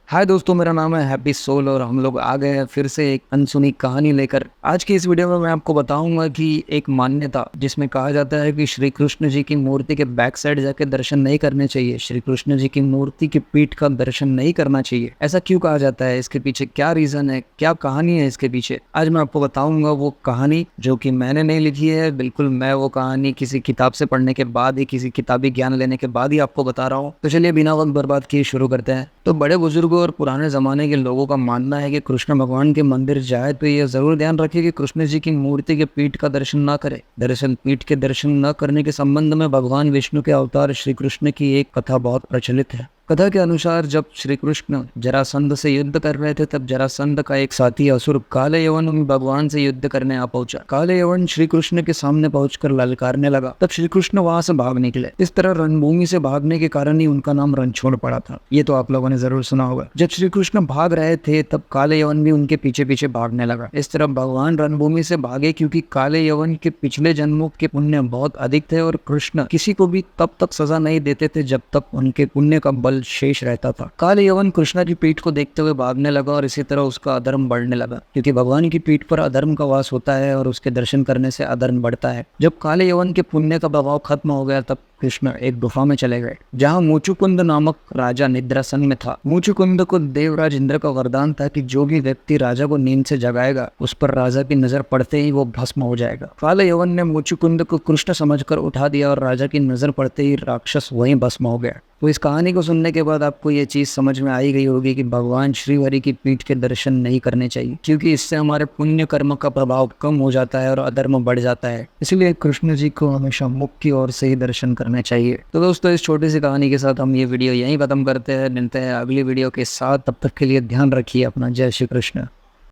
हाय दोस्तों, मेरा नाम है हैप्पी सोल और हम लोग आ गए हैं फिर से एक अनसुनी कहानी लेकर। आज की इस वीडियो में मैं आपको बताऊंगा कि एक मान्यता जिसमें कहा जाता है कि श्री कृष्ण जी की मूर्ति के बैक साइड जाके दर्शन नहीं करने चाहिए, श्री कृष्ण जी की मूर्ति की पीठ का दर्शन नहीं करना चाहिए। ऐसा क्यों कहा जाता है, इसके पीछे क्या रीजन है, क्या कहानी है इसके पीछे, आज मैं आपको बताऊंगा वो कहानी जो कि मैंने नहीं लिखी है। बिल्कुल मैं वो कहानी किसी किताब से पढ़ने के बाद ही, किसी किताबी ज्ञान लेने के बाद ही आपको बता रहा हूँ। तो चलिए बिना वक्त बर्बाद किए शुरू करते हैं। तो बड़े बुजुर्गों और पुराने जमाने के लोगों का मानना है कि कृष्ण भगवान के मंदिर जाए तो ये जरूर ध्यान रखे कि कृष्ण जी की मूर्ति के पीठ का दर्शन ना करे। दरअसल पीठ के दर्शन न करने के संबंध में भगवान विष्णु के अवतार श्री कृष्ण की एक कथा बहुत प्रचलित है। कथा के अनुसार जब श्री कृष्ण जरासंध से युद्ध कर रहे थे, तब जरासंध का एक साथी असुर काले यवन भगवान से युद्ध करने आ पहुंचा। काले यवन श्री कृष्ण के सामने पहुंचकर ललकारने लगा। तब श्री कृष्ण वहां से भाग निकले। इस तरह रणभूमि से भागने के कारण ही उनका नाम रणछोड़ पड़ा था। ये तो आप लोगों ने जरूर सुना होगा। जब श्री कृष्ण भाग रहे थे तब काले यवन भी उनके पीछे पीछे भागने लगा। इस तरह भगवान रणभूमि से भागे क्योंकि काले यवन के पिछले जन्मों के पुण्य बहुत अधिक थे और कृष्ण किसी को भी तब तक सजा नहीं देते थे जब तक उनके पुण्य का बल शेष रहता था। काले यवन कृष्ण की पीठ को देखते हुए भागने लगा और इसी तरह उसका अधर्म बढ़ने लगा, क्योंकि भगवान की पीठ पर अधर्म का वास होता है और उसके दर्शन करने से अधर्म बढ़ता है। जब काले यवन के पुण्य का प्रभाव खत्म हो गया तब कृष्ण एक गुफा में चले गए, जहाँ मुचुकुंद नामक राजा निद्रासन में था। मुचुकुंद को देवराज इंद्र का वरदान था कि जो भी व्यक्ति राजा को नींद से जगाएगा उस पर राजा की नजर पड़ते ही वो भस्म हो जाएगा। काले यवन ने मुचुकुंद को कृष्ण समझकर उठा दिया और राजा की नजर पड़ते ही राक्षस वहीं भस्म हो गया। तो इस कहानी को सुनने के बाद आपको ये चीज समझ में आई गई होगी कि भगवान श्रीहरि की पीठ के दर्शन नहीं करने चाहिए, क्योंकि इससे हमारे पुण्य कर्म का प्रभाव कम हो जाता है और अधर्म बढ़ जाता है। इसलिए कृष्ण जी को हमेशा मुक्ति और सही दर्शन करने चाहिए। तो दोस्तों, इस छोटी सी कहानी के साथ हम ये वीडियो यहीं खत्म करते हैं। मिलते हैं अगली वीडियो के साथ, तब तक के लिए ध्यान रखिए अपना। जय श्री कृष्ण।